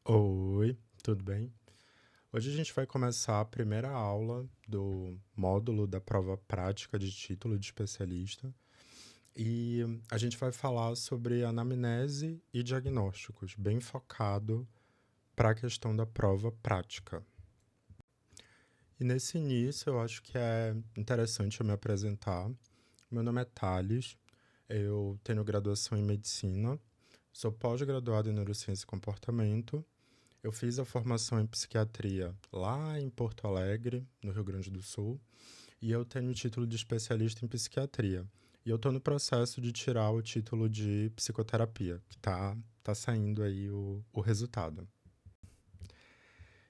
Oi, tudo bem? Hoje a gente vai começar a primeira aula do módulo da prova prática de título de especialista e a gente vai falar sobre anamnese e diagnósticos, bem focado para a questão da prova prática. E nesse início eu acho que é interessante eu me apresentar. Meu nome é Thales, eu tenho graduação em medicina, sou pós-graduado em neurociência e comportamento. Eu fiz a formação em psiquiatria lá em Porto Alegre, no Rio Grande do Sul, e eu tenho o título de especialista em psiquiatria. E eu estou no processo de tirar o título de psicoterapia, que tá saindo aí o resultado.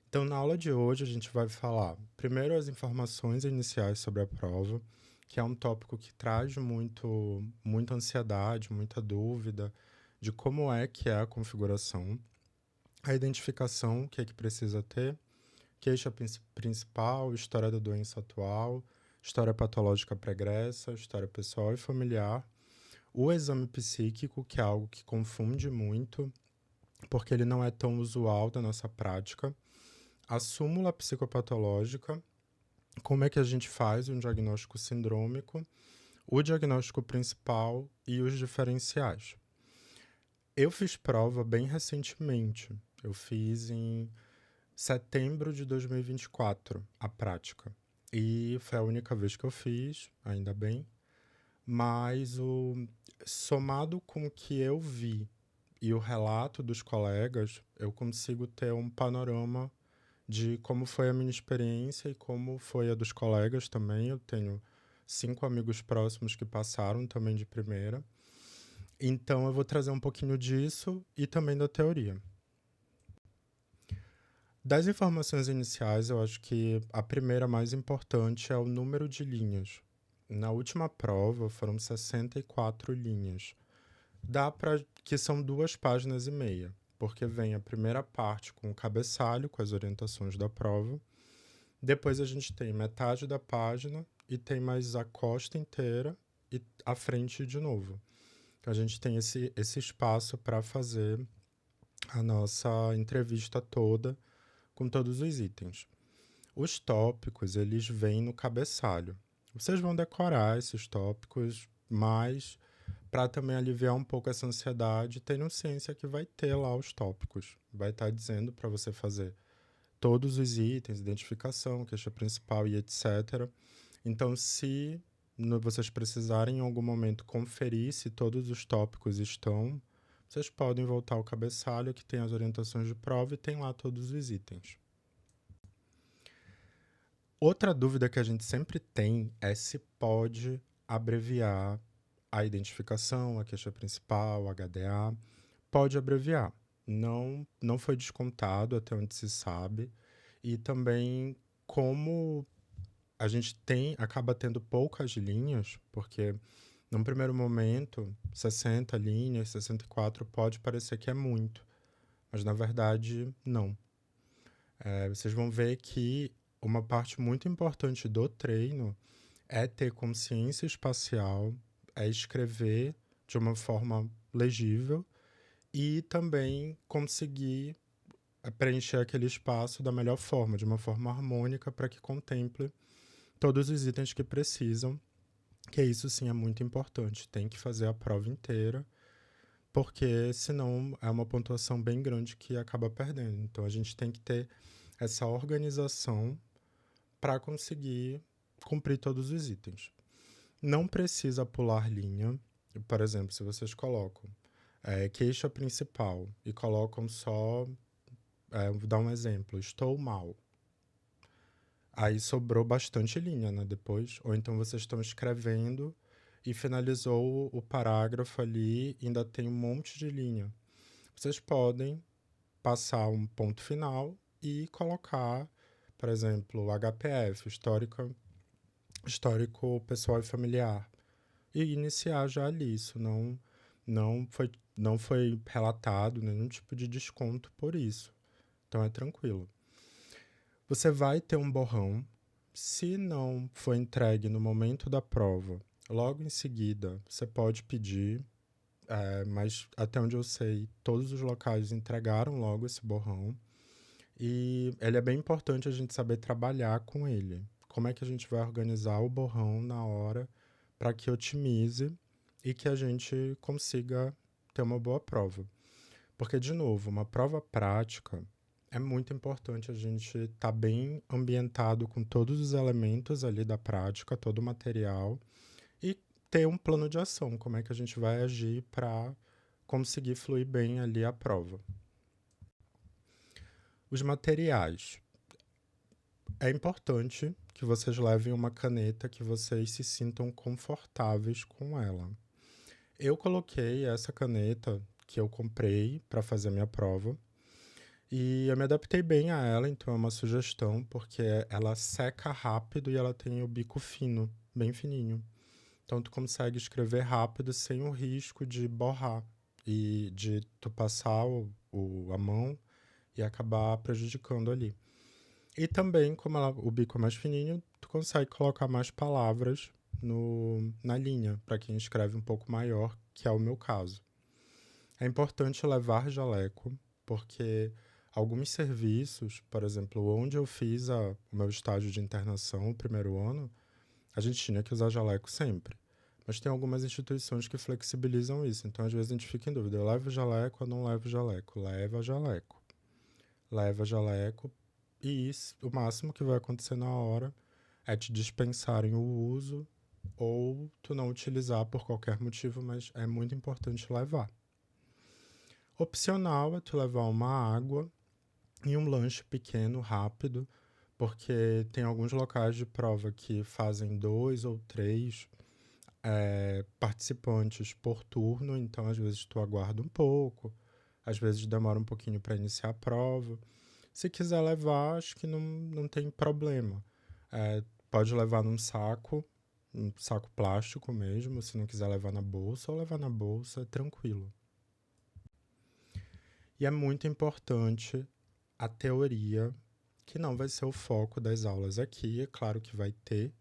Então, na aula de hoje, a gente vai falar primeiro as informações iniciais sobre a prova, que é um tópico que traz muita ansiedade, muita dúvida de como é que é a configuração, a identificação, o que é que precisa ter, queixa principal, história da doença atual, história patológica pregressa, história pessoal e familiar, o exame psíquico, que é algo que confunde muito, porque ele não é tão usual da nossa prática, a súmula psicopatológica, como é que a gente faz um diagnóstico sindrômico, o diagnóstico principal e os diferenciais. Eu fiz prova bem recentemente, eu fiz em setembro de 2024, a prática. E foi a única vez que eu fiz, ainda bem. Mas somado com o que eu vi e o relato dos colegas, eu consigo ter um panorama de como foi a minha experiência e como foi a dos colegas também. Eu tenho 5 amigos próximos que passaram também de primeira. Então eu vou trazer um pouquinho disso e também da teoria. Das informações iniciais, eu acho que a primeira mais importante é o número de linhas. Na última prova foram 64 linhas. Dá para que são 2,5 páginas, porque vem a primeira parte com o cabeçalho, com as orientações da prova. Depois a gente tem metade da página e tem mais a costa inteira e a frente de novo. Então a gente tem esse espaço para fazer a nossa entrevista toda com todos os itens. Os tópicos, eles vêm no cabeçalho. Vocês vão decorar esses tópicos, mas para também aliviar um pouco essa ansiedade, tenham ciência que vai ter lá os tópicos. Vai estar dizendo para você fazer todos os itens, identificação, queixa principal e etc. Então, se vocês precisarem em algum momento conferir se todos os tópicos estão, vocês podem voltar ao cabeçalho que tem as orientações de prova e tem lá todos os itens. Outra dúvida que a gente sempre tem é se pode abreviar a identificação, a queixa principal, HDA. Pode abreviar. Não foi descontado até onde se sabe. E também como a gente acaba tendo poucas linhas, porque num primeiro momento, 60 linhas, 64 pode parecer que é muito, mas na verdade não. Vocês vão ver que uma parte muito importante do treino é ter consciência espacial, é escrever de uma forma legível e também conseguir preencher aquele espaço da melhor forma, de uma forma harmônica, para que contemple todos os itens que precisam, que isso sim é muito importante. Tem que fazer a prova inteira, porque senão é uma pontuação bem grande que acaba perdendo. Então a gente tem que ter essa organização para conseguir cumprir todos os itens. Não precisa pular linha. Por exemplo, se vocês colocam queixa principal e colocam só, vou dar um exemplo, estou mal. Aí sobrou bastante linha, né, depois. Ou então vocês estão escrevendo e finalizou o parágrafo ali e ainda tem um monte de linha. Vocês podem passar um ponto final e colocar, por exemplo, HPF, histórico pessoal e familiar. E iniciar já ali. Isso não foi relatado nenhum tipo de desconto por isso. Então é tranquilo. Você vai ter um borrão. Se não for entregue no momento da prova, logo em seguida, você pode pedir. mas até onde eu sei, todos os locais entregaram logo esse borrão. E ele é bem importante a gente saber trabalhar com ele. Como é que a gente vai organizar o borrão na hora para que otimize e que a gente consiga ter uma boa prova. Porque, de novo, uma prova prática é muito importante a gente estar bem ambientado com todos os elementos ali da prática, todo o material, e ter um plano de ação, como é que a gente vai agir para conseguir fluir bem ali a prova. Os materiais. É importante que vocês levem uma caneta que vocês se sintam confortáveis com ela. Eu coloquei essa caneta que eu comprei para fazer a minha prova e eu me adaptei bem a ela, então é uma sugestão, porque ela seca rápido e ela tem o bico fino, bem fininho. Então tu consegue escrever rápido sem o risco de borrar e de tu passar a mão e acabar prejudicando ali. E também, como o bico é mais fininho, tu consegue colocar mais palavras na linha, para quem escreve um pouco maior, que é o meu caso. É importante levar jaleco, porque alguns serviços, por exemplo, onde eu fiz o meu estágio de internação, o primeiro ano, a gente tinha que usar jaleco sempre. Mas tem algumas instituições que flexibilizam isso, então às vezes a gente fica em dúvida, eu levo jaleco ou não levo jaleco? Leva jaleco. Leva jaleco, e isso, o máximo que vai acontecer na hora é te dispensarem o uso ou tu não utilizar por qualquer motivo, mas é muito importante levar. Opcional é tu levar uma água e um lanche pequeno, rápido, porque tem alguns locais de prova que fazem 2 ou 3 participantes por turno, então às vezes tu aguarda um pouco, às vezes demora um pouquinho para iniciar a prova. Se quiser levar, acho que não tem problema. Pode levar num saco, um saco plástico mesmo, se não quiser levar na bolsa, ou levar na bolsa, é tranquilo. E é muito importante a teoria, que não vai ser o foco das aulas aqui, é claro que vai ter,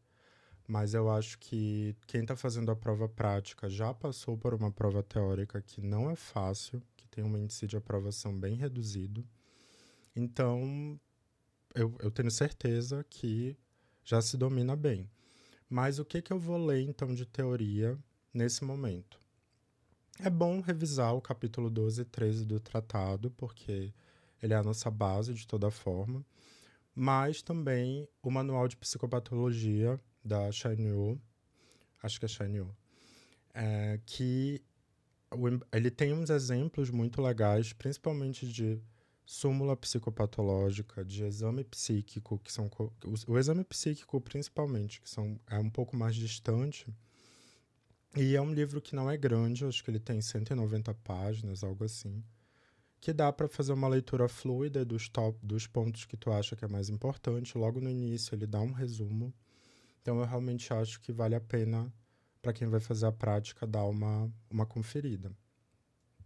mas eu acho que quem está fazendo a prova prática já passou por uma prova teórica que não é fácil, que tem um índice de aprovação bem reduzido. Então, eu tenho certeza que já se domina bem. Mas o que eu vou ler, então, de teoria nesse momento? É bom revisar o capítulo 12 e 13 do tratado, porque ele é a nossa base de toda forma, mas também o manual de psicopatologia da Chanyu, acho que é Chanyu, que ele tem uns exemplos muito legais, principalmente de súmula psicopatológica, de exame psíquico, que são o exame psíquico principalmente, é um pouco mais distante. E é um livro que não é grande, acho que ele tem 190 páginas, algo assim, que dá para fazer uma leitura fluida dos pontos que tu acha que é mais importante. Logo no início ele dá um resumo. Então eu realmente acho que vale a pena, para quem vai fazer a prática, dar uma conferida.